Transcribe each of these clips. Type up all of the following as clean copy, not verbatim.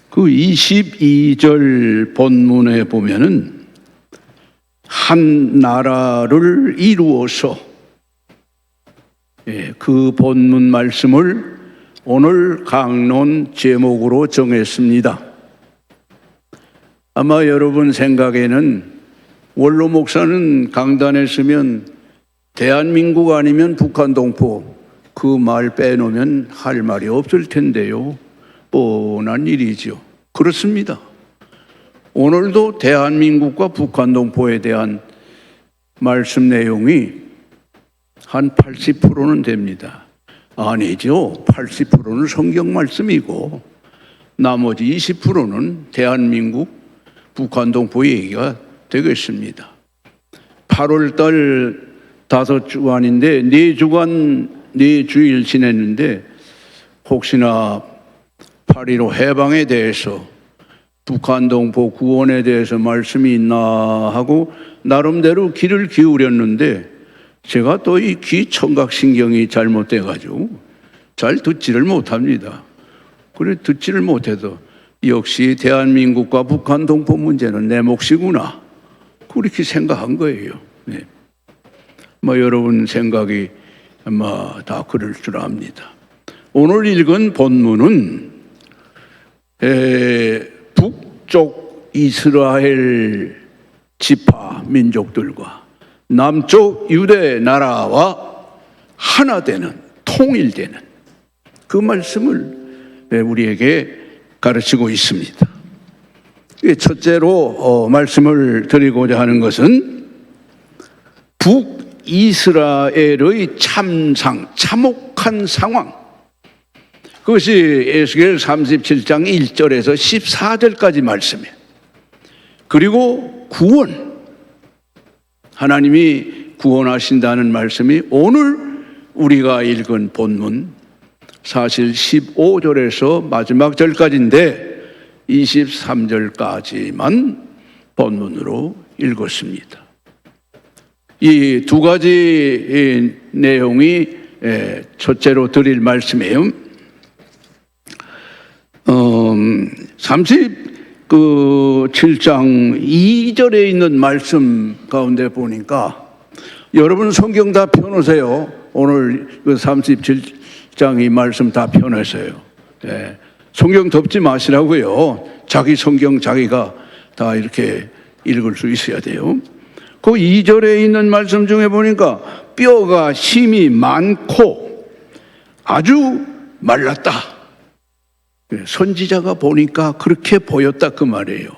그 22절 본문에 보면은 한 나라를 이루어서, 그 본문 말씀을 오늘 강론 제목으로 정했습니다. 아마 여러분 생각에는 원로 목사는 강단에 서면 대한민국 아니면 북한 동포 그 말 빼놓으면 할 말이 없을 텐데요. 뻔한 일이죠. 그렇습니다. 오늘도 대한민국과 북한 동포에 대한 말씀 내용이 한 80%는 됩니다. 아니죠. 80%는 성경 말씀이고 나머지 20%는 대한민국, 북한 동포 얘기가 되겠습니다. 8월 달 5주간인데 4주간 4주일 지냈는데 혹시나 8.15 해방에 대해서 북한 동포 구원에 대해서 말씀이 있나 하고 나름대로 귀를 기울였는데 제가 또 이 귀 청각신경이 잘못돼 가지고 잘 듣지를 못합니다. 그래 듣지를 못해도 역시 대한민국과 북한 동포 문제는 내 몫이구나 그렇게 생각한 거예요. 네. 여러분 생각이 아마 다 그럴 줄 압니다. 오늘 읽은 본문은 북쪽 이스라엘 지파 민족들과 남쪽 유대 나라와 하나 되는, 통일되는 그 말씀을 우리에게 가르치고 있습니다. 첫째로 말씀을 드리고자 하는 것은 북이스라엘의 참혹한 상황, 그것이 에스겔 37장 1절에서 14절까지 말씀이에요. 그리고 구원, 하나님이 구원하신다는 말씀이 오늘 우리가 읽은 본문 사실 15절에서 마지막 절까지인데 23절까지만 본문으로 읽었습니다. 이 두 가지 내용이 첫째로 드릴 말씀이에요. 37장 2절에 있는 말씀 가운데 보니까 여러분 성경 다 펴놓으세요. 오늘 그 37장 이 말씀 다 펴놓으세요. 성경 덮지 마시라고요. 자기 성경 자기가 다 이렇게 읽을 수 있어야 돼요. 그 2절에 있는 말씀 중에 보니까 뼈가 힘이 많고 아주 말랐다. 선지자가 보니까 그렇게 보였다 그 말이에요.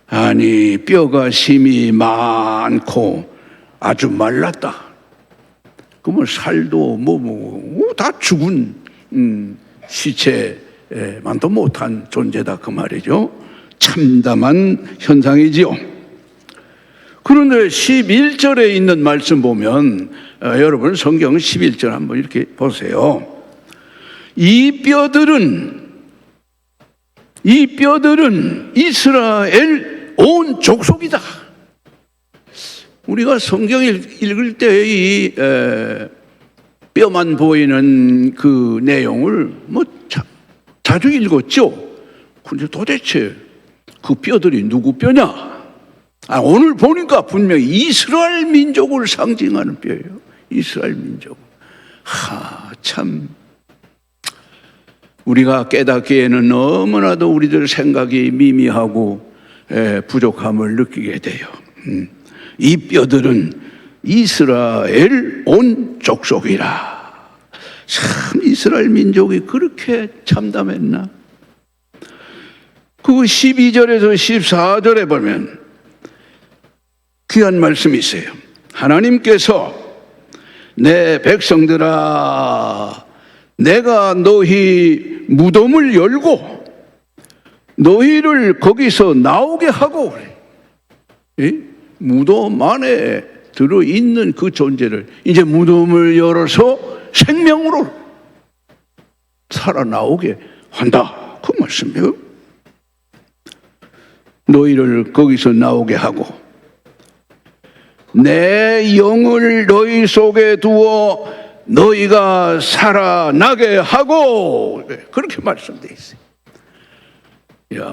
아니 뼈가 힘이 많고 아주 말랐다. 그러면 살도 다 죽은 시체만도 못한 존재다 그 말이죠. 참담한 현상이지요. 그런데 11절에 있는 말씀 보면 여러분 성경 11절 한번 이렇게 보세요. 이 뼈들은 이스라엘 온 족속이다. 우리가 성경 읽을 때 이 뼈만 보이는 그 내용을 자주 읽었죠. 근데 도대체 그 뼈들이 누구 뼈냐? 오늘 보니까 분명히 이스라엘 민족을 상징하는 뼈예요. 이스라엘 민족. 참 우리가 깨닫기에는 너무나도 우리들 생각이 미미하고 부족함을 느끼게 돼요. 이 뼈들은 이스라엘 온 족속이라. 참 이스라엘 민족이 그렇게 참담했나? 그 12절에서 14절에 보면 귀한 말씀이 있어요. 하나님께서 내 백성들아 내가 너희 무덤을 열고 너희를 거기서 나오게 하고 무덤 안에 들어있는 그 존재를 이제 무덤을 열어서 생명으로 살아나오게 한다 그 말씀이에요. 너희를 거기서 나오게 하고 내 영을 너희 속에 두어 너희가 살아나게 하고 그렇게 말씀되어 있어요.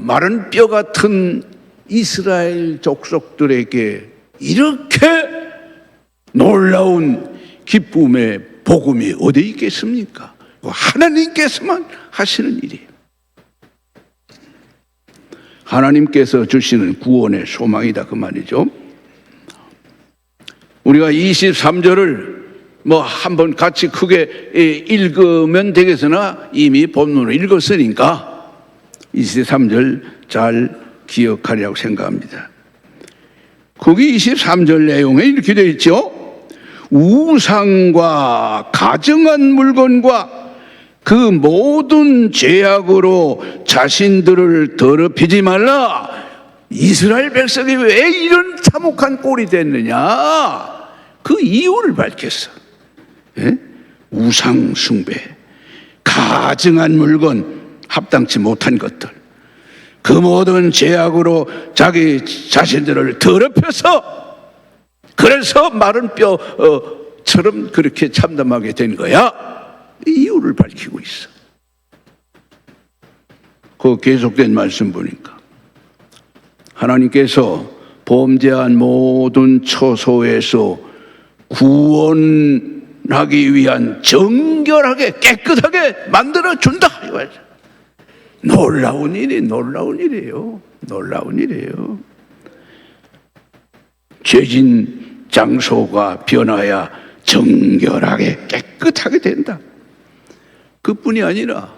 마른 뼈 같은 이스라엘 족속들에게 이렇게 놀라운 기쁨의 복음이 어디 있겠습니까? 하나님께서만 하시는 일이에요. 하나님께서 주시는 구원의 소망이다 그 말이죠. 우리가 23절을 한번 같이 크게 읽으면 되겠으나 이미 본문을 읽었으니까 23절 잘 기억하리라고 생각합니다. 거기 23절 내용에 이렇게 되어 있죠. 우상과 가증한 물건과 그 모든 죄악으로 자신들을 더럽히지 말라. 이스라엘 백성이 왜 이런 참혹한 꼴이 됐느냐? 그 이유를 밝혔어. 우상 숭배, 가증한 물건, 합당치 못한 것들, 그 모든 죄악으로 자기 자신들을 더럽혀서 그래서 마른 뼈처럼 그렇게 참담하게 된 거야. 이유를 밝히고 있어. 그 계속된 말씀 보니까 하나님께서 범죄한 모든 처소에서 구원하기 위한 정결하게 깨끗하게 만들어준다. 놀라운 일이에요. 놀라운 일이에요. 죄진 장소가 변하여 정결하게 깨끗하게 된다. 그뿐이 아니라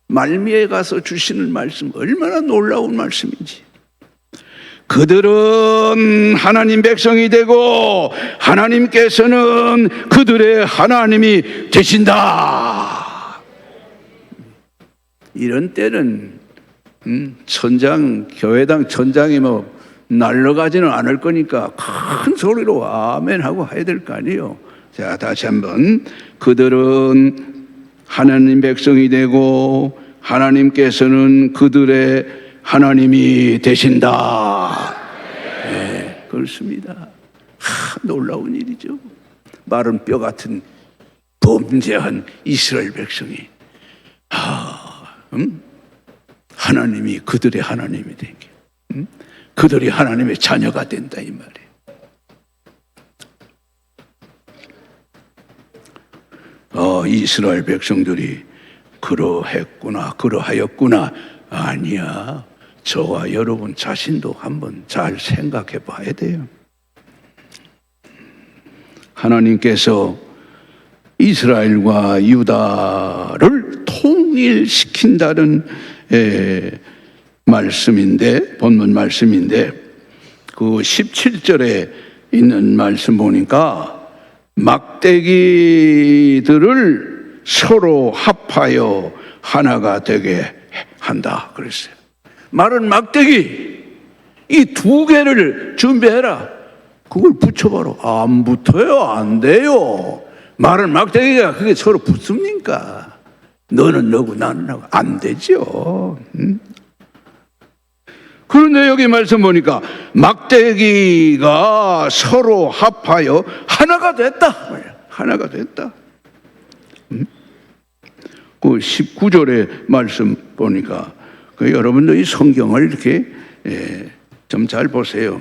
말미에 가서 주시는 말씀 얼마나 놀라운 말씀인지. 그들은 하나님 백성이 되고 하나님께서는 그들의 하나님이 되신다. 이런 때는 교회당 천장이 날아가지는 않을 거니까 큰 소리로 아멘 하고 해야 될 거 아니에요. 자, 다시 한번. 그들은 하나님 백성이 되고 하나님께서는 그들의 하나님이 되신다. 네, 그렇습니다. 놀라운 일이죠. 마른 뼈 같은 범죄한 이스라엘 백성이 하나님이 그들의 하나님이 되게, 그들이 하나님의 자녀가 된다 이 말이에요. 이스라엘 백성들이 그러하였구나. 아니야. 저와 여러분 자신도 한번 잘 생각해 봐야 돼요. 하나님께서 이스라엘과 유다를 통일시킨다는 말씀인데, 본문 말씀인데, 그 17절에 있는 말씀 보니까 막대기들을 서로 합하여 하나가 되게 한다 그랬어요. 마른 막대기 이 두 개를 준비해라. 그걸 붙여봐라. 안 붙어요. 안 돼요. 마른 막대기가 그게 서로 붙습니까? 너는 너고 나는 나고 안 되죠. 그런데 여기 말씀 보니까 막대기가 서로 합하여 하나가 됐다. 하나가 됐다. 그 19절의 말씀 보니까 여러분들 이 성경을 이렇게 좀 잘 보세요.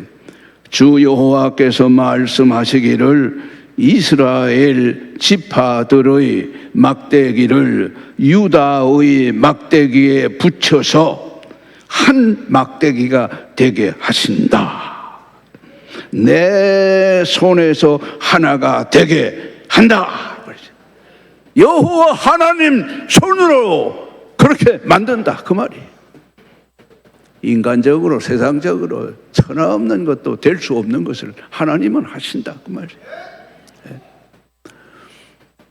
주 여호와께서 말씀하시기를 이스라엘 지파들의 막대기를 유다의 막대기에 붙여서 한 막대기가 되게 하신다. 내 손에서 하나가 되게 한다. 여호와 하나님 손으로 그렇게 만든다 그 말이에요. 인간적으로 세상적으로 천하 없는 것도 될 수 없는 것을 하나님은 하신다 그 말이에요.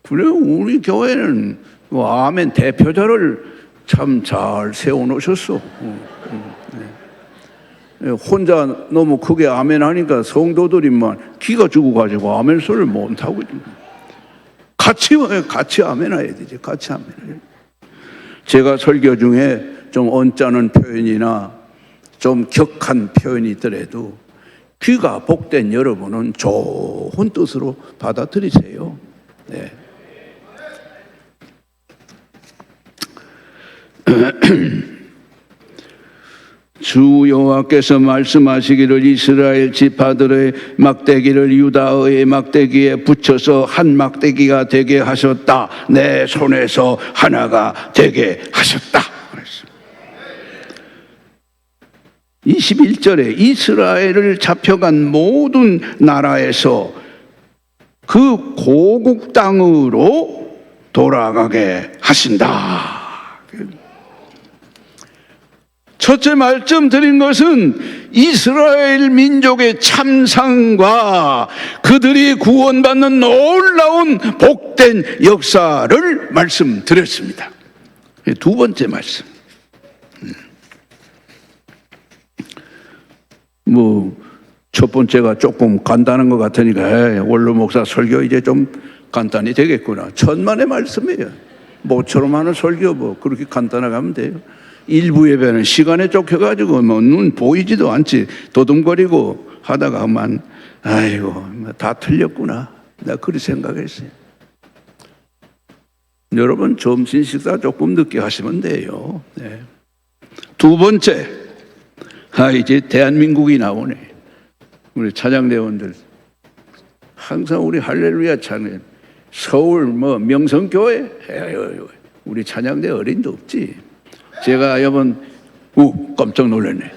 그래 우리 교회는 아멘 대표자를 참 잘 세워놓으셨어. 혼자 너무 크게 아멘 하니까 성도들이만 기가 죽어가지고 아멘 소리를 못하고 같이 아멘 해야 되지. 같이 아멘 해야. 제가 설교 중에 좀 언짢은 표현이나 좀 격한 표현이 있더라도 귀가 복된 여러분은 좋은 뜻으로 받아들이세요. 네. 주 여호와께서 말씀하시기를 이스라엘 지파들의 막대기를 유다의 막대기에 붙여서 한 막대기가 되게 하셨다. 내 손에서 하나가 되게 하셨다. 21절에 이스라엘을 잡혀간 모든 나라에서 그 고국 땅으로 돌아가게 하신다. 첫째 말씀드린 것은 이스라엘 민족의 참상과 그들이 구원받는 놀라운 복된 역사를 말씀드렸습니다. 두 번째 말씀. 첫 번째가 조금 간단한 것 같으니까 원로 목사 설교 이제 좀 간단히 되겠구나. 천만의 말씀이에요. 모처럼 하는 설교 그렇게 간단하게 하면 돼요. 일부 예배는 시간에 쫓겨가지고 눈 보이지도 않지 도둠거리고 하다가만 아이고 다 틀렸구나. 나 그렇게 생각했어요. 여러분 점심 식사 조금 늦게 하시면 돼요. 네. 두 번째, 이제 대한민국이 나오네. 우리 찬양대원들 항상 우리 할렐루야 찬양. 서울 명성교회 우리 찬양대 어린도 없지. 제가 이번 깜짝 놀랐네.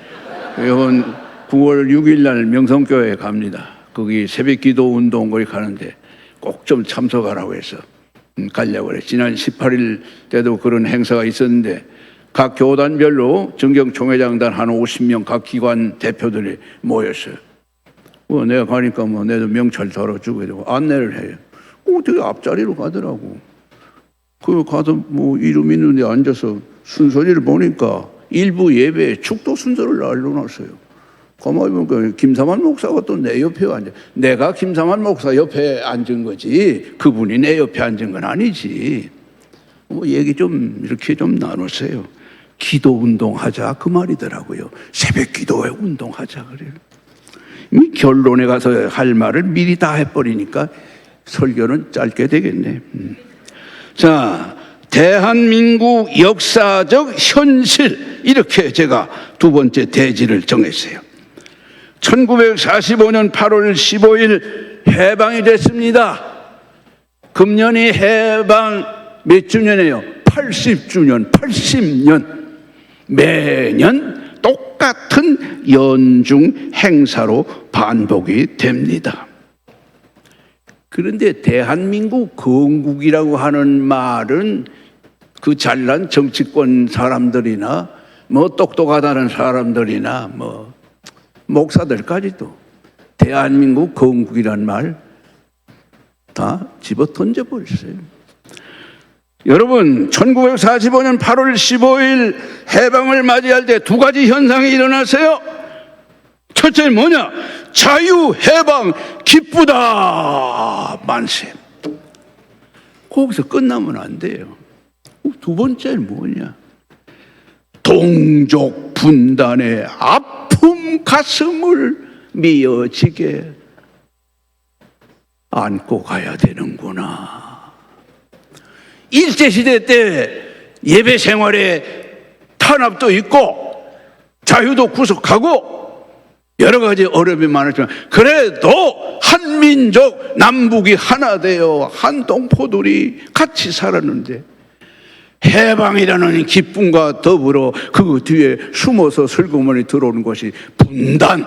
이번 9월 6일 날 명성교회 갑니다. 거기 새벽기도 운동 거기 가는데 꼭 좀 참석하라고 해서 가려고 그래. 지난 18일 때도 그런 행사가 있었는데 각 교단별로 정경총회장단 한 50명 각 기관 대표들이 모였어요. 내가 가니까 내도 명찰 달아주고 되고 안내를 해요. 되게 앞자리로 가더라고. 그 가서 이름 있는데 앉아서 순서를 보니까 일부 예배에 축도 순서를 알려놨어요. 가만히 보니까 김삼환 목사가 또 내 옆에 앉아. 내가 김삼환 목사 옆에 앉은 거지 그분이 내 옆에 앉은 건 아니지. 얘기 좀 이렇게 좀 나눴어요. 기도 운동하자 그 말이더라고요. 새벽 기도회 운동하자 그래요. 결론에 가서 할 말을 미리 다 해버리니까 설교는 짧게 되겠네. 자, 대한민국 역사적 현실 이렇게 제가 두 번째 대지를 정했어요. 1945년 8월 15일 해방이 됐습니다. 금년이 해방 몇 주년이에요? 80주년, 80년. 매년 똑같은 연중 행사로 반복이 됩니다. 그런데 대한민국 건국이라고 하는 말은 그 잘난 정치권 사람들이나 똑똑하다는 사람들이나 목사들까지도 대한민국 건국이란 말 다 집어 던져버렸어요. 여러분 1945년 8월 15일 해방을 맞이할 때 두 가지 현상이 일어났어요. 첫째는 뭐냐? 자유, 해방, 기쁘다, 만세. 거기서 끝나면 안 돼요. 두 번째는 뭐냐? 동족 분단의 아픔 가슴을 미어지게 안고 가야 되는구나. 일제시대 때 예배 생활에 탄압도 있고 자유도 구속하고 여러 가지 어려움이 많았지만 그래도 한민족 남북이 하나 되어 한 동포들이 같이 살았는데 해방이라는 기쁨과 더불어 그 뒤에 숨어서 슬그머니 들어오는 것이 분단.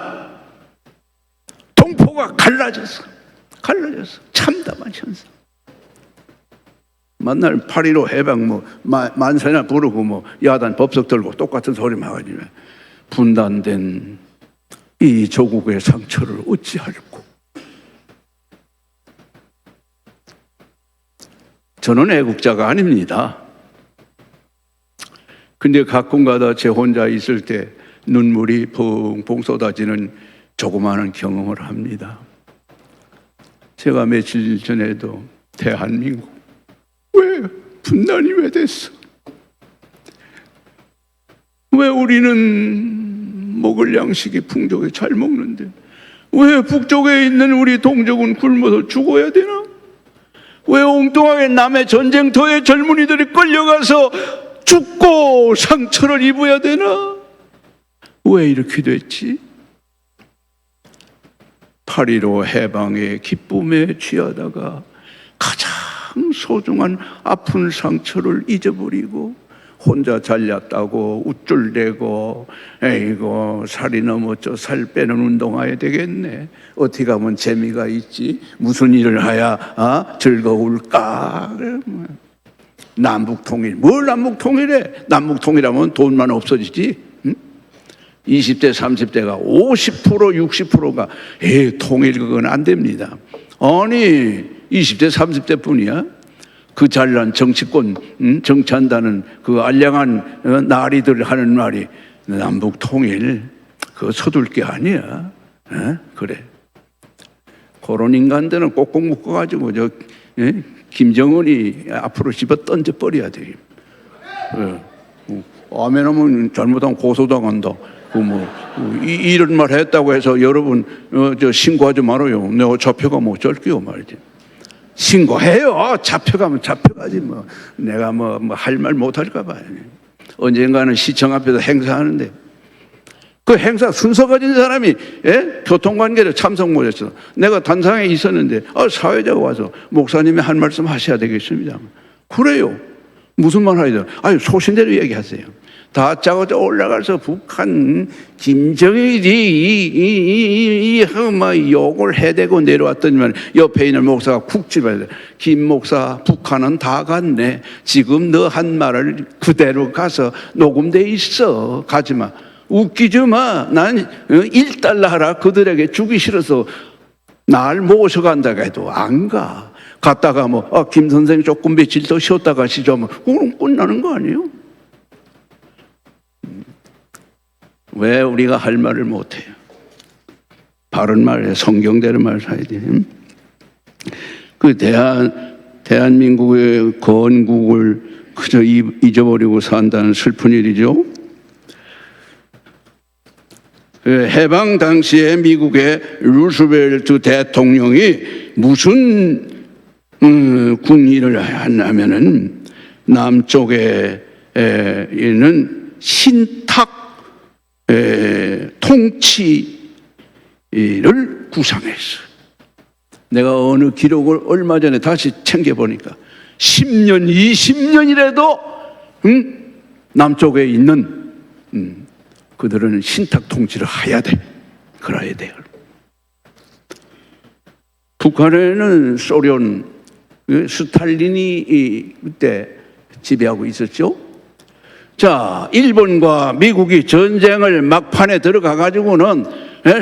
동포가 갈라졌어. 참담한 현상. 만날 8.15 해방 만세나 부르고 야단 법석 들고 똑같은 소리만 하지만 분단된 이 조국의 상처를 어찌할꼬. 저는 애국자가 아닙니다. 근데 가끔가다 제 혼자 있을 때 눈물이 펑펑 쏟아지는 조그마한 경험을 합니다. 제가 며칠 전에도 대한민국 왜 분단이 왜 됐어? 왜 우리는 먹을 양식이 풍족해 잘 먹는데 왜 북쪽에 있는 우리 동족은 굶어서 죽어야 되나? 왜 엉뚱하게 남의 전쟁터에 젊은이들이 끌려가서 죽고 상처를 입어야 되나? 왜 이렇게 됐지? 8.15 해방의 기쁨에 취하다가 가장 소중한 아픈 상처를 잊어버리고 혼자 잘렸다고 우쭐대고 에이고 살이 넘었죠. 살 빼는 운동해야 되겠네. 어떻게 하면 재미가 있지? 무슨 일을 해야 즐거울까? 남북통일. 뭘 남북통일해? 남북통일하면 돈만 없어지지. 응? 20대 30대가 50% 60%가 통일 그건 안 됩니다. 아니 20대 30대 뿐이야. 그 잘난 정치권 정치한다는 그 알량한 나리들 하는 말이 남북 통일 그거 서둘 게 아니야. 그래. 그런 인간들은 꼭꼭 묶어가지고 김정은이 앞으로 집어 던져 버려야 돼. 아멘하면 잘못하면 고소당한다. 이런 말 했다고 해서 여러분 신고하지 말아요. 내가 잡혀가면 어쩔게요 말이지. 신고해요. 잡혀가면 잡혀가지 뭐. 내가 할 말 못할까 봐. 언젠가는 시청 앞에서 행사하는데 그 행사 순서 가진 사람이 교통관계를 참석 못했어. 내가 단상에 있었는데 사회자가 와서 목사님이 한 말씀 하셔야 되겠습니다. 그래요. 무슨 말 하야 돼? 소신대로 얘기하세요. 다짜고짜 올라가서 북한 김정일이 욕을 해대고 내려왔더니만 옆에 있는 목사가 쿡 집어야 돼. 김 목사 북한은 다 갔네. 지금 너 한 말을 그대로 가서 녹음돼 있어. 가지마. 웃기지 마. 난 $1 하라 그들에게 주기 싫어서 날 모셔간다고 해도 안 가. 갔다가 김 선생 조금 며칠 더 쉬었다 가시죠 하면 그럼 끝나는 거 아니에요? 왜 우리가 할 말을 못해요? 바른 말에 성경대로 말 사야 돼. 그 대한민국의 건국을 그저 잊어버리고 산다는 슬픈 일이죠. 해방 당시에 미국의 루스벨트 대통령이 무슨 국리를 하냐면은 남쪽에 있는 신탁 통치를 구상했어요. 내가 어느 기록을 얼마 전에 다시 챙겨보니까 10년, 20년이라도 남쪽에 있는 그들은 신탁 통치를 해야 돼. 그래야 돼요. 북한에는 소련, 스탈린이 그때 지배하고 있었죠. 자, 일본과 미국이 전쟁을 막판에 들어가 가지고는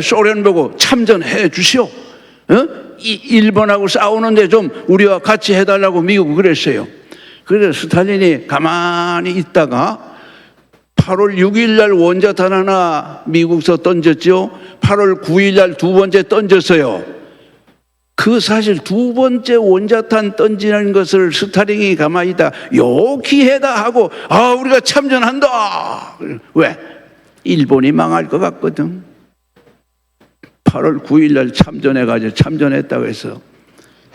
소련 보고 참전해 주시오. 일본하고 싸우는데 좀 우리와 같이 해달라고 미국이 그랬어요. 그래서 스탈린이 가만히 있다가 8월 6일 날 원자탄 하나 미국서 던졌죠. 8월 9일 날 두 번째 던졌어요. 그 사실 두 번째 원자탄 던지는 것을 스탈린이 가만히 있다 요기해다 하고 우리가 참전한다. 왜? 일본이 망할 것 같거든. 8월 9일 날 참전해가지고 참전했다고 해서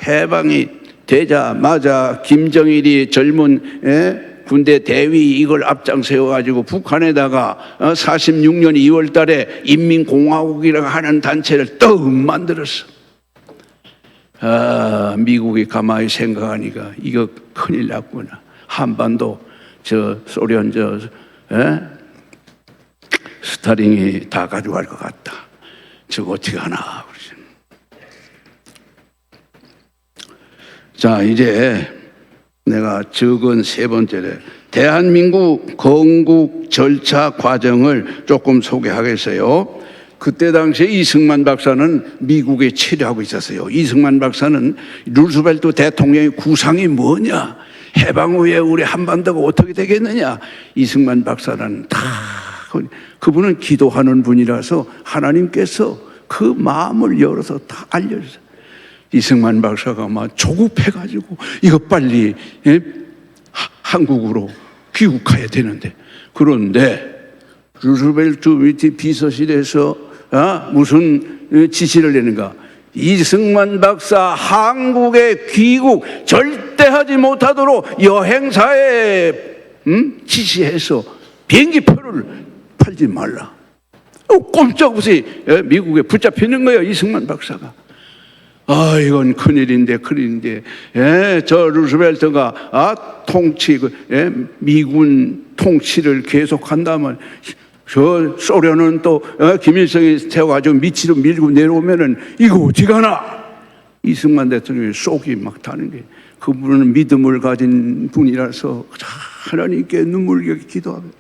해방이 되자마자 김정일이 젊은 군대 대위 이걸 앞장 세워가지고 북한에다가 46년 2월 달에 인민공화국이라고 하는 단체를 떡 만들었어. 미국이 가만히 생각하니까 이거 큰일 났구나. 한반도 소련 스타링이 다 가져갈 것 같다. 저거 어떻게 하나. 자, 이제 내가 적은 세 번째로 대한민국 건국 절차 과정을 조금 소개하겠어요. 그때 당시에 이승만 박사는 미국에 체류하고 있었어요. 이승만 박사는 루스벨트 대통령의 구상이 뭐냐? 해방 후에 우리 한반도가 어떻게 되겠느냐? 이승만 박사는 다 그분은 기도하는 분이라서 하나님께서 그 마음을 열어서 다 알려주세요. 이승만 박사가 막 조급해가지고 이거 빨리 한국으로 귀국해야 되는데 그런데 루스벨트 밑에 비서실에서 무슨 지시를 내는가? 이승만 박사 한국에 귀국 절대 하지 못하도록 여행사에 지시해서 비행기표를 팔지 말라. 꼼짝없이 미국에 붙잡히는 거예요, 이승만 박사가. 아, 이건 큰일인데. 저 루스벨트가 통치, 미군 통치를 계속한다면, 저 소련은 또 김일성이 세워가지고 밑으로 밀고 내려오면은 이거 어찌가나. 이승만 대통령이 속이 막 타는 게, 그분은 믿음을 가진 분이라서 하나님께 눈물겹게 기도하면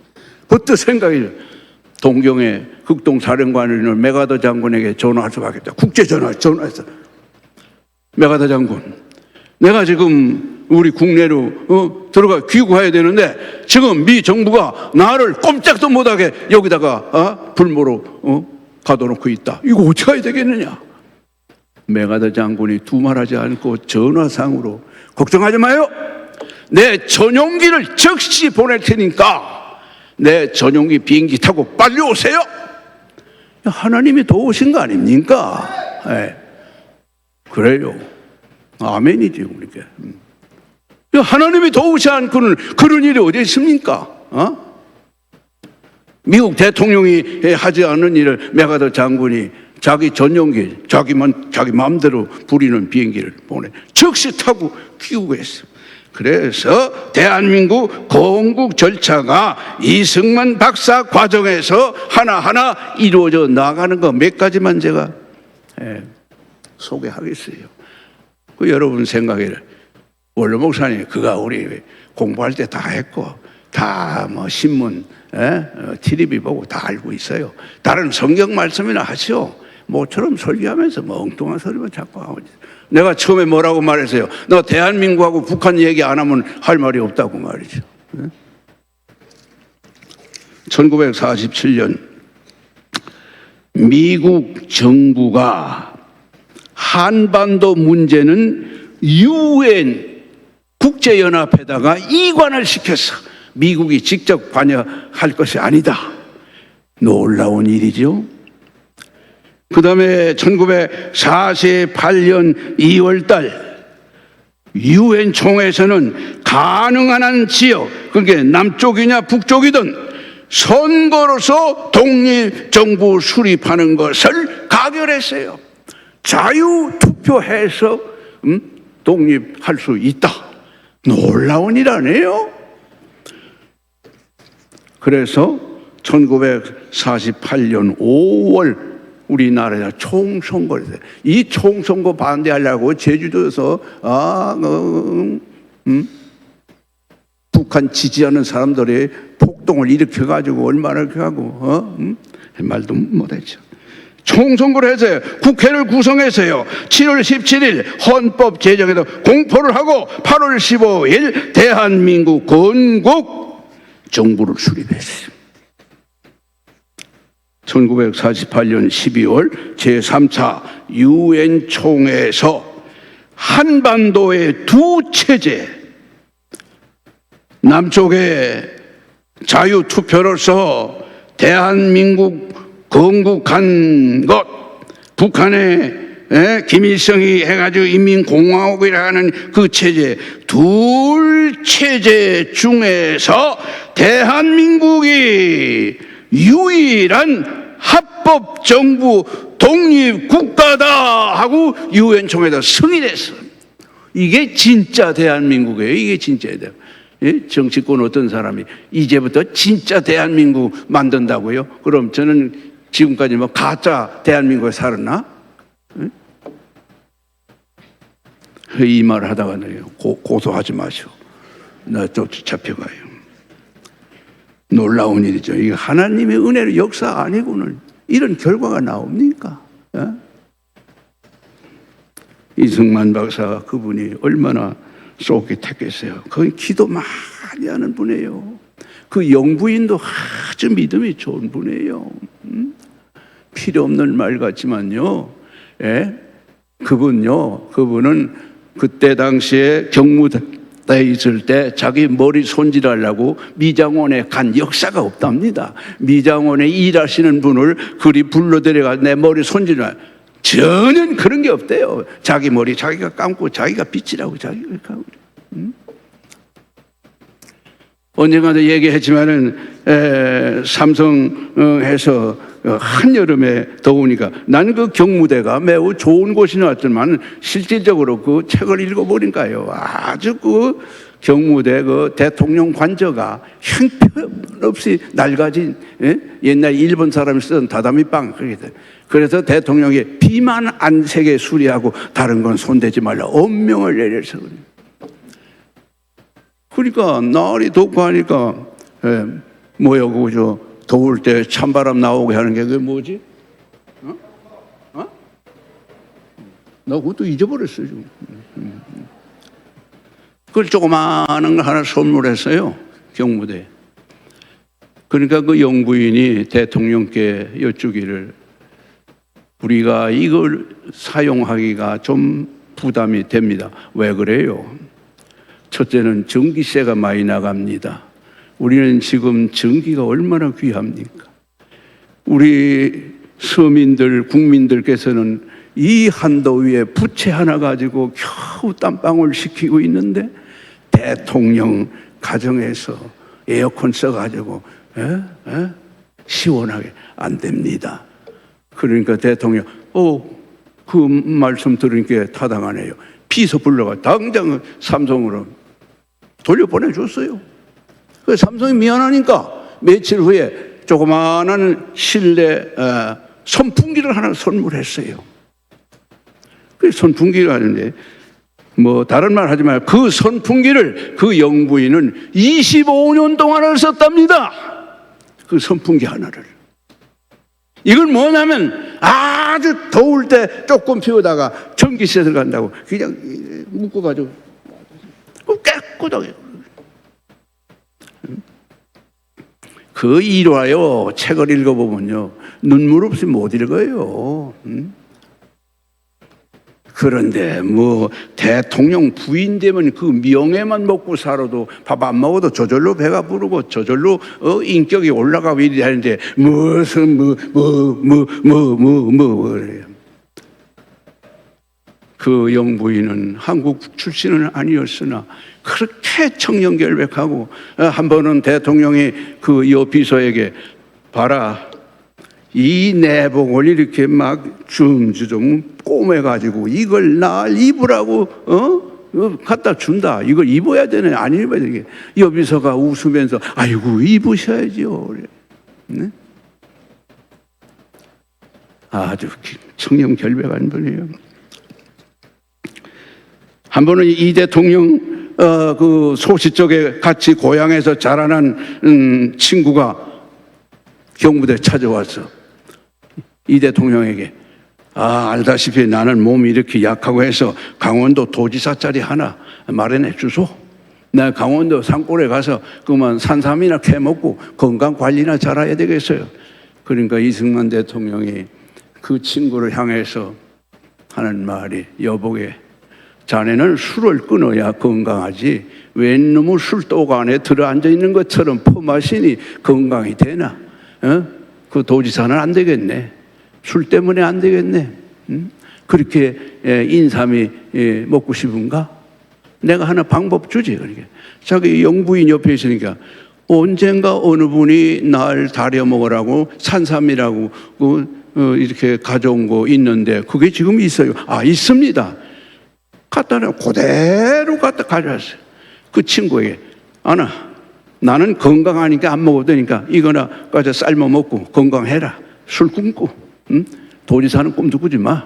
버뜩 생각이, 동경의 극동사령관을 메가더 장군에게 전화할 수밖에 없다. 국제전화해서, 메가더 장군, 내가 지금 우리 국내로 들어가 귀국해야 되는데 지금 미 정부가 나를 꼼짝도 못하게 여기다가 불모로 가둬놓고 있다. 이거 어떻게 해야 되겠느냐. 메가더 장군이 두말하지 않고 전화상으로, 걱정하지 마요, 내 전용기를 즉시 보낼 테니까 내 전용기 비행기 타고 빨리 오세요. 하나님이 도우신 거 아닙니까? 네. 그래요. 아멘이지, 우리게. 하나님이 도우지 않고는 그런 일이 어디 있습니까? 미국 대통령이 하지 않은 일을 메가더 장군이 자기 전용기, 자기 마음대로 부리는 비행기를 보내 즉시 타고 귀국했어. 그래서 대한민국 건국 절차가 이승만 박사 과정에서 하나하나 이루어져 나가는 거 몇 가지만 제가 소개하겠어요. 그 여러분 생각에 원로 목사님, 그가 우리 공부할 때 다 했고, 다 뭐 신문, TV 보고 다 알고 있어요. 다른 성경 말씀이나 하시오. 모처럼 설교하면서 뭐 엉뚱한 소리만 자꾸 하고. 내가 처음에 뭐라고 말했어요? 너 대한민국하고 북한 얘기 안 하면 할 말이 없다고 말이죠. 1947년 미국 정부가 한반도 문제는 UN 국제연합에다가 이관을 시켰어. 미국이 직접 관여할 것이 아니다. 놀라운 일이죠. 그 다음에 1948년 2월 달 UN 총회에서는 가능한 한 지역, 그게 남쪽이냐 북쪽이든 선거로서 독립정부 수립하는 것을 가결했어요. 자유투표해서 독립할 수 있다. 놀라운 일 아니에요? 그래서 1948년 5월 우리나라에 총선거를 했어요. 이 총선거 반대하려고 제주도에서 북한 지지하는 사람들이 폭동을 일으켜가지고 얼마나 이렇게 하고 말도 못했죠. 총선거를 해서요. 국회를 구성해서요. 7월 17일 헌법 제정에도 공포를 하고 8월 15일 대한민국 건국 정부를 수립했어요. 1948년 12월 제3차 UN 총회에서 한반도의 두 체제, 남쪽에 자유투표로서 대한민국 건국한 것, 북한에 김일성이 해가지고 인민공화국이라는 그 체제, 둘 체제 중에서 대한민국이 유일한 합법정부 독립국가다 하고 UN 총회에다 승인했어. 이게 진짜 대한민국이에요. 이게 진짜예요. 정치권 어떤 사람이 이제부터 진짜 대한민국 만든다고요? 그럼 저는 지금까지 뭐 가짜 대한민국에 살았나? 이 말 하다가 고소하지 마시오. 나 또 잡혀가요. 놀라운 일이죠. 이게 하나님의 은혜의 역사 아니고는 이런 결과가 나옵니까? 이승만 박사가 그분이 얼마나 쏘깃했겠어요. 거기 기도 많이 하는 분이에요. 그 영부인도 아주 믿음이 좋은 분이에요. 필요 없는 말 같지만요. 그분은 그때 당시에 경무대에 있을 때 자기 머리 손질하려고 미장원에 간 역사가 없답니다. 미장원에 일하시는 분을 그리 불러들여가 내 머리 손질하려, 전혀 그런 게 없대요. 자기 머리 자기가 감고 자기가 빗질하고 자기가 하고. 언젠가도 얘기했지만은 삼성에서 한여름에 더우니까 나는 그 경무대가 매우 좋은 곳이 나왔지만 실질적으로 그 책을 읽어보니까요, 아주 그 경무대 그 대통령 관저가 형편없이 낡아진, 옛날 일본 사람이 쓰던 다다미빵. 그래서 대통령이 비만 안 새게 수리하고 다른 건 손대지 말라 엄명을 내려서 그래요. 그러니까 날이 덥고 하니까 뭐야 그저 더울 때 찬바람 나오게 하는 게 그게 뭐지? 나 그것도 잊어버렸어요 지금. 그걸 조그마한 거 하나 선물했어요, 경무대. 그러니까 그 영부인이 대통령께 여쭈기를, 우리가 이걸 사용하기가 좀 부담이 됩니다. 왜 그래요? 첫째는 전기세가 많이 나갑니다. 우리는 지금 전기가 얼마나 귀합니까? 우리 서민들, 국민들께서는 이 한더위에 부채 하나 가지고 겨우 땀방울 식히고 있는데 대통령 가정에서 에어컨 써가지고 시원하게 안 됩니다. 그러니까 대통령 그 말씀 들으니까 타당하네요. 비서 불러가 당장 삼성으로 돌려보내줬어요. 그 삼성이 미안하니까 며칠 후에 조그마한 실내 선풍기를 하나 선물했어요. 그 선풍기가 아닌데 뭐 다른 말 하지 말고 그 선풍기를 그 영부인은 25년 동안을 썼답니다. 그 선풍기 하나를. 이건 뭐냐면 아주 더울 때 조금 피우다가 전기세 들어간다고 그냥 묶어가지고 깨끗하게. 그 일화요, 책을 읽어보면요 눈물 없이 못 읽어요. 그런데 뭐 대통령 부인 되면 그 명예만 먹고 살아도 밥 안 먹어도 저절로 배가 부르고 저절로 인격이 올라가고 이리 하는데 무슨 그래요. 그 영부인은 한국 출신은 아니었으나 그렇게 청렴결백하고 한 번은 대통령이 그 여비서에게 봐라, 이 내복을 이렇게 막 줌 꼬매가지고 이걸 날 입으라고 갖다 준다. 이걸 입어야 되네. 안 입어야 되게. 여비서가 웃으면서 아이고 입으셔야죠. 그래. 네? 아주 청렴결백한 분이에요. 한 번은 이 대통령 그 소시적에 같이 고향에서 자라난 친구가 경무대 찾아왔어. 이 대통령에게 알다시피 나는 몸이 이렇게 약하고 해서 강원도 도지사 자리 하나 마련해 주소. 내가 강원도 산골에 가서 그만 산삼이나 캐먹고 건강관리나 잘해야 되겠어요. 그러니까 이승만 대통령이 그 친구를 향해서 하는 말이, 여보게, 자네는 술을 끊어야 건강하지 웬 놈의 술독 안에 들어앉아 있는 것처럼 퍼마시니 건강이 되나? 그 도지사는 안 되겠네. 술 때문에 안 되겠네. 그렇게 인삼이 먹고 싶은가? 내가 하나 방법 주지. 그러니까 자기 영부인 옆에 있으니까 언젠가 어느 분이 날 다려 먹으라고 산삼이라고 이렇게 가져온 거 있는데 그게 지금 있어요. 있습니다. 그대로 갖다 가져왔어요. 그 친구에게 나는 건강하니까 안 먹어도 되니까 이거나 가져 삶아 먹고 건강해라. 술 끊고. 도지사는 꿈도 꾸지 마.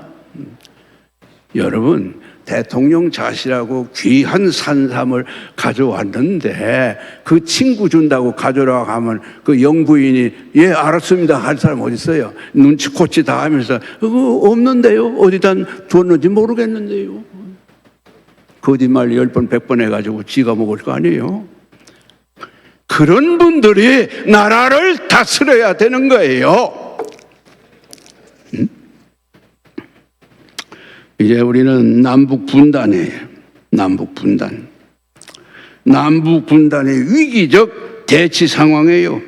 여러분, 대통령 자시라고 귀한 산삼을 가져왔는데 그 친구 준다고 가져라고 하면 그 영부인이 예 알았습니다 할 사람 어디 있어요? 눈치코치 다 하면서 그거 없는데요? 어디다 줬는지 모르겠는데요? 거짓말 10번 100번 해가지고 지가 먹을 거 아니에요? 그런 분들이 나라를 다스려야 되는 거예요. 이제 우리는 남북 분단이에요. 남북 분단. 남북 분단의 위기적 대치 상황이에요.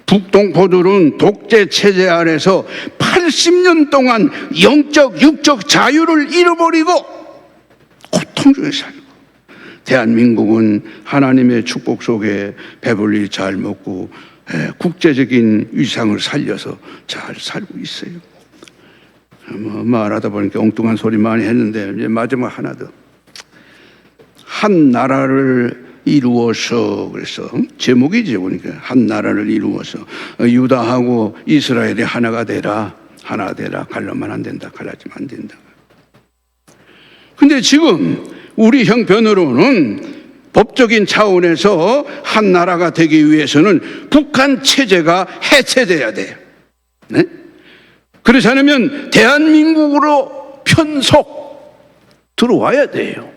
북동포들은 독재 체제 아래서 80년 동안 영적, 육적 자유를 잃어버리고 고통 중에 살고, 대한민국은 하나님의 축복 속에 배불리 잘 먹고 국제적인 위상을 살려서 잘 살고 있어요. 말하다 보니까 엉뚱한 소리 많이 했는데 이제 마지막 하나 더. 한 나라를 이루어서, 그래서 제목이죠. 그러니까 한 나라를 이루어서 유다하고 이스라엘이 하나가 되라, 하나 되라. 갈라면 안 된다, 갈라지면 안 된다. 근데 지금 우리 형편으로는 법적인 차원에서 한 나라가 되기 위해서는 북한 체제가 해체돼야 돼요. 네? 그렇지 않으면 대한민국으로 편속 들어와야 돼요.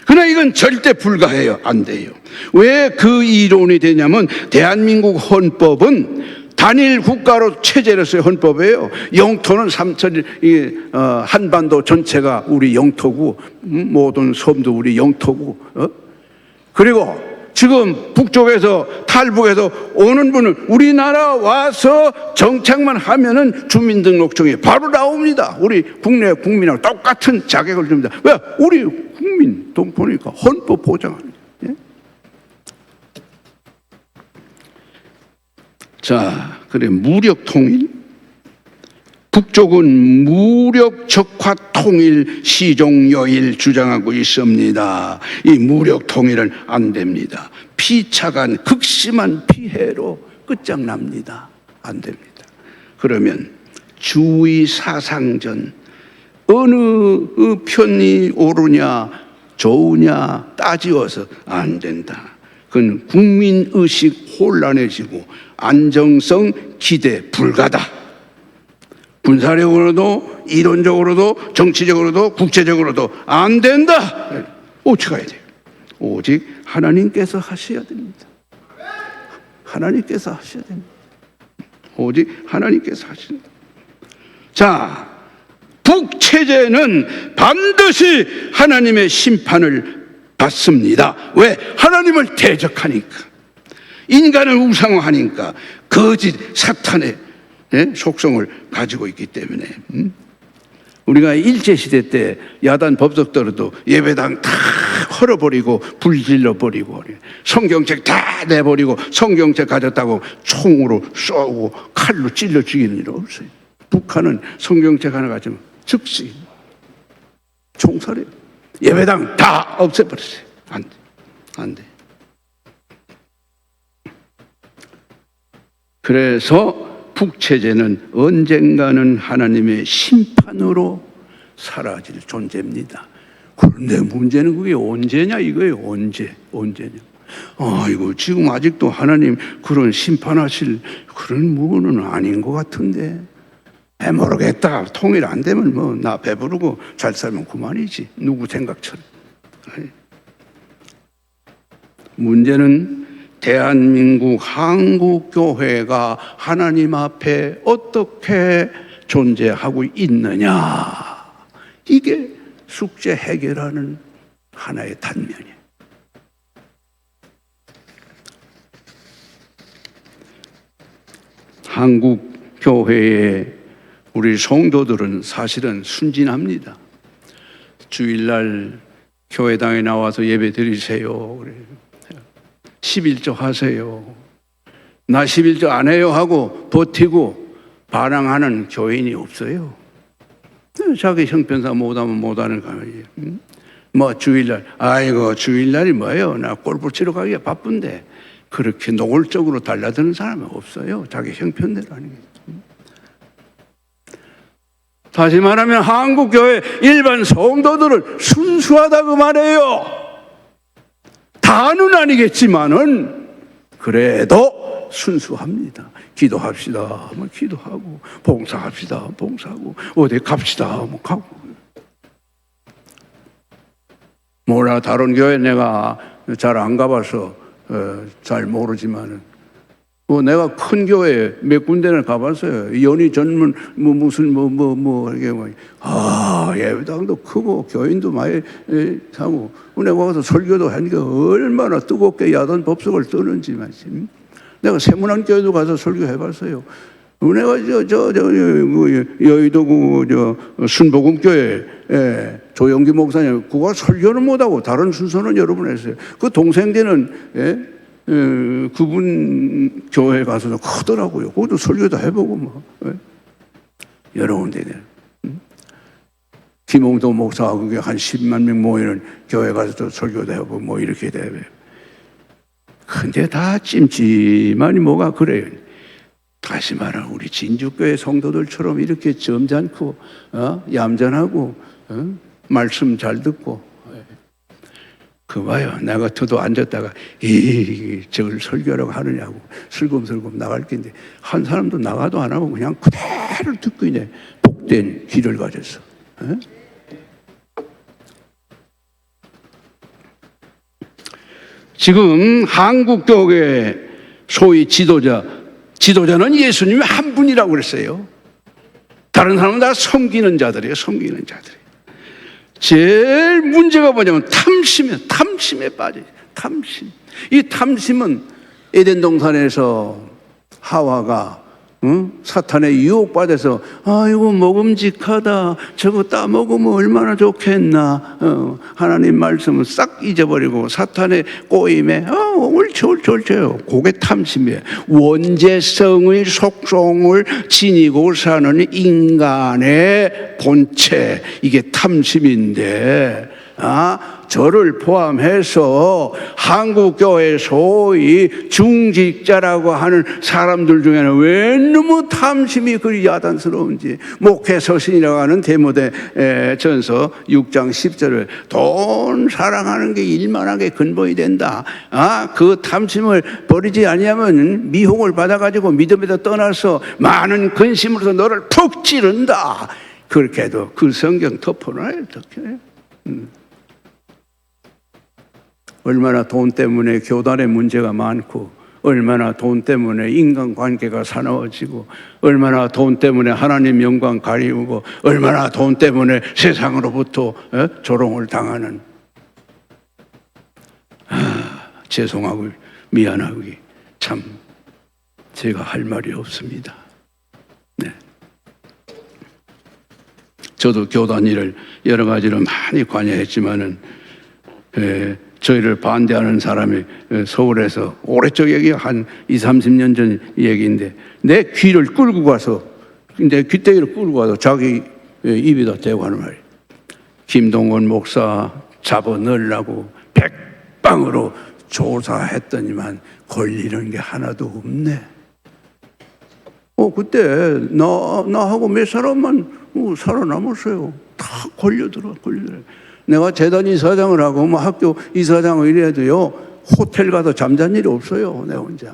그러나 이건 절대 불가해요. 안 돼요. 왜 그 이론이 되냐면 대한민국 헌법은 단일 국가로 체제로서의 헌법이에요. 영토는 한반도 전체가 우리 영토고, 모든 섬도 우리 영토고, 그리고 지금 북쪽에서 탈북해서 오는 분은 우리나라 와서 정착만 하면은 주민등록증이 바로 나옵니다. 우리 국내 국민하고 똑같은 자격을 줍니다. 왜? 우리 국민 돈 보니까 헌법 보장하는. 예? 자, 그래 무력 통일. 북쪽은 무력 적화 통일 시종여일 주장하고 있습니다. 이 무력 통일은 안 됩니다. 피차간 극심한 피해로 끝장납니다. 안 됩니다. 그러면 주의 사상전 어느 편이 옳으냐 좋으냐 따지어서 안 된다. 그건 국민의식 혼란해지고 안정성 기대 불가다. 군사력으로도 이론적으로도 정치적으로도 국제적으로도 안 된다. 어떻게 해야 돼요? 오직 하나님께서 하셔야 됩니다. 하나님께서 하셔야 됩니다. 오직 하나님께서 하셔야 됩니다. 자, 북체제는 반드시 하나님의 심판을 받습니다. 왜? 하나님을 대적하니까, 인간을 우상화하니까, 거짓 사탄의 속성을 가지고 있기 때문에. 우리가 일제시대 때 야단 법석들어도 예배당 다 헐어버리고 불질러버리고 성경책 다 내버리고 성경책 가졌다고 총으로 쏘고 칼로 찔러 죽이는 일 없어요. 북한은 성경책 하나 가지면 즉시 총살이에요. 예배당 다 없애버렸어요. 안 돼. 안 돼. 그래서 북체제는 언젠가는 하나님의 심판으로 사라질 존재입니다. 그런데 문제는 그게 언제냐 이거예요. 언제냐. 이거 지금 아직도 하나님 그런 심판하실 그런 무언은 아닌 것 같은데. 모르겠다. 통일 안 되면 뭐 나 배부르고 잘 살면 그만이지. 누구 생각처럼. 문제는 대한민국 한국교회가 하나님 앞에 어떻게 존재하고 있느냐. 이게 숙제 해결하는 하나의 단면이에요. 한국교회의 우리 성도들은 사실은 순진합니다. 주일날 교회당에 나와서 예배 드리세요. 11조 하세요. 나 11조 안 해요 하고 버티고 반항하는 교인이 없어요. 자기 형편상 못하면 못하는 거예요. 뭐 주일날, 아이고 주일날이 뭐예요? 나 골프 치러 가기가 바쁜데. 그렇게 노골적으로 달라드는 사람은 없어요. 자기 형편대로 하는 거예요. 다시 말하면 한국교회 일반 성도들은 순수하다고 말해요. 다는 아니겠지만은 그래도 순수합니다. 기도합시다 하면 기도하고, 봉사합시다 하면 봉사하고, 어디 갑시다 하면 가고. 몰라, 다른 교회 내가 잘 안 가봐서 잘 모르지만은 내가 큰 교회 몇 군데는 가봤어요. 연희 전문 무슨 이게 예배당도 크고 교인도 많이 하고, 내가 가서 설교도 하니까 얼마나 뜨겁게 야단 법석을 뜨는지 말씀. 내가 세문안교회도 가서 설교해봤어요. 내가 여의도 순복음교회 조영기 목사님 그거 설교는 못하고 다른 순서는 여러 번 했어요. 그 동생들은 그분 교회 가서도 크더라고요. 그것도 설교도 해보고 뭐 여러 군데. 김홍도 목사하고 그게 한 10만 명 모이는 교회 가서도 설교도 해보고 뭐 이렇게 돼요. 근데 다 찜찜하니 뭐가 그래요. 다시 말하면 우리 진주교회 성도들처럼 이렇게 점잖고 얌전하고 말씀 잘 듣고 그 봐요. 나 같아도 앉았다가 저걸 설교라고 하느냐고 슬금슬금 나갈 텐데 한 사람도 나가도 안 하고 그냥 그대로 듣고 있네. 복된 귀를 가졌어. 지금 한국교회 소위 지도자는 예수님이 한 분이라고 그랬어요. 다른 사람은 다 섬기는 자들이에요. 섬기는 자들이에요. 제일 문제가 뭐냐면 탐심에 빠져요. 탐심. 이 탐심은 에덴 동산에서 하와가 사탄에 유혹받아서 이거 먹음직하다, 저거 따먹으면 얼마나 좋겠나, 하나님 말씀을 싹 잊어버리고 사탄의 꼬임에 옳죠 그게 탐심이에요. 원죄성의 속성을 지니고 사는 인간의 본체, 이게 탐심인데 저를 포함해서 한국교회 소위 중직자라고 하는 사람들 중에는 왜 너무 탐심이 그리 야단스러운지, 목회 서신이라고 하는 디모데 전서 6장 10절에 돈 사랑하는 게 일만하게 근본이 된다. 그 탐심을 버리지 아니하면 미혹을 받아가지고 믿음에서 떠나서 많은 근심으로서 너를 푹 찌른다. 그렇게 해도 그 성경 덮어놔요. 얼마나 돈 때문에 교단의 문제가 많고, 얼마나 돈 때문에 인간관계가 사나워지고, 얼마나 돈 때문에 하나님 영광 가리우고, 얼마나 돈 때문에 세상으로부터 조롱을 당하는. 죄송하고 미안하고 참 제가 할 말이 없습니다. 네. 저도 교단 일을 여러 가지로 많이 관여했지만은 저희를 반대하는 사람이 서울에서 오래적 얘기 한 20, 30년 전 얘기인데 내 귀를 끌고 가서 내 귀때기를 끌고 가서 자기 입에다 대고 하는 말이에요. 김동건 목사 잡아넣으려고 백방으로 조사했더니만 걸리는 게 하나도 없네. 그때 나하고 몇 사람만 살아남았어요. 다 걸려들어. 내가 재단 이사장을 하고 학교 이사장을 이래도요, 호텔 가서 잠잔 일이 없어요. 내가 혼자.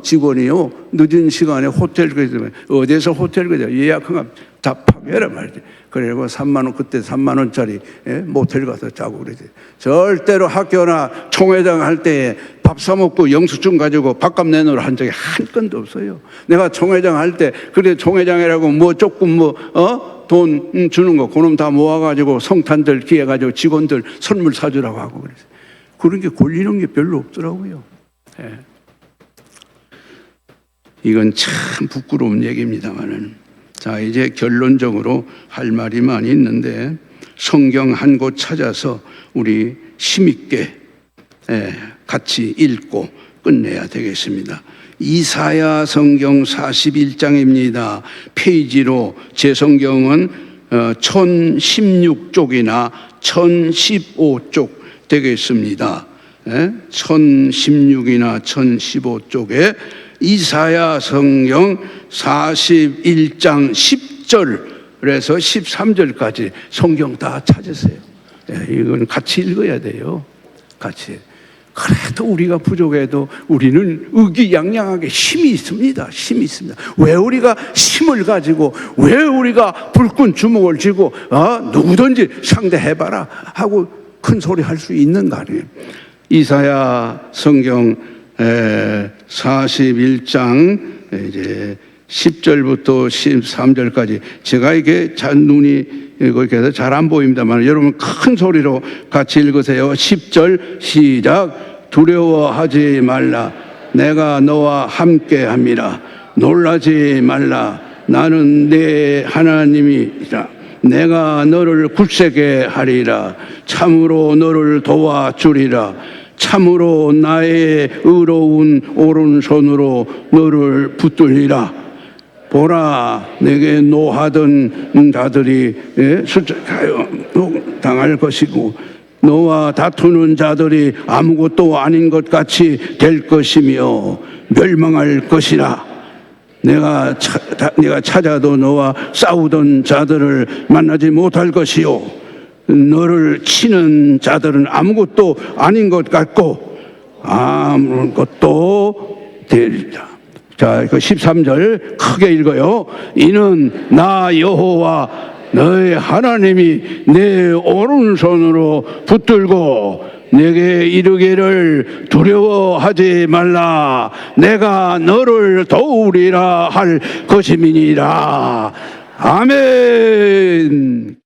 직원이요, 늦은 시간에 호텔 가서 어디서 호텔 가서 예약하면 다 파괴라 말이지. 그리고 3만 원, 그때 3만 원짜리 모텔 가서 자고 그러지. 절대로 학교나 총회장 할 때 밥 사 먹고 영수증 가지고 밥값 내놓으라 한 적이 한 건도 없어요. 내가 총회장 할 때 그래 총회장이라고 조금 돈 주는 거 그놈 다 모아가지고 성탄들 기해가지고 직원들 선물 사주라고 하고 그랬어요. 그런 게 걸리는 게 별로 없더라고요. 이건 참 부끄러운 얘기입니다만은, 자 이제 결론적으로 할 말이 많이 있는데 성경 한 곳 찾아서 우리 힘있게 같이 읽고 끝내야 되겠습니다. 이사야 성경 41장입니다. 페이지로 제 성경은 1016쪽이나 1015쪽 되겠습니다. 1016이나 1015쪽에 이사야 성경 41장 10절에서 13절까지 성경 다 찾으세요. 이건 같이 읽어야 돼요. 같이. 그래도 우리가 부족해도 우리는 의기양양하게 힘이 있습니다. 힘이 있습니다. 왜 우리가 힘을 가지고, 왜 우리가 불끈 주먹을 쥐고 누구든지 상대해봐라 하고 큰 소리 할 수 있는 거 아니에요. 이사야 성경 41장 이제 10절부터 13절까지 제가 이게 눈이 이렇게 잘 안 보입니다만 여러분 큰 소리로 같이 읽으세요. 10절 시작. 두려워하지 말라. 내가 너와 함께 함이라. 놀라지 말라. 나는 네 하나님이라. 내가 너를 굳세게 하리라. 참으로 너를 도와주리라. 참으로 나의 의로운 오른손으로 너를 붙들리라. 보라, 내게 노하던 자들이 숫자하여 당할 것이고 너와 다투는 자들이 아무것도 아닌 것 같이 될 것이며 멸망할 것이라. 내가 찾아도 너와 싸우던 자들을 만나지 못할 것이요 너를 치는 자들은 아무것도 아닌 것 같고 아무것도 되리라. 자, 그 13절 크게 읽어요. 이는 나 여호와 너의 하나님이 내 오른손으로 붙들고 내게 이르기를 두려워하지 말라. 내가 너를 도우리라 할 것임이니라. 아멘.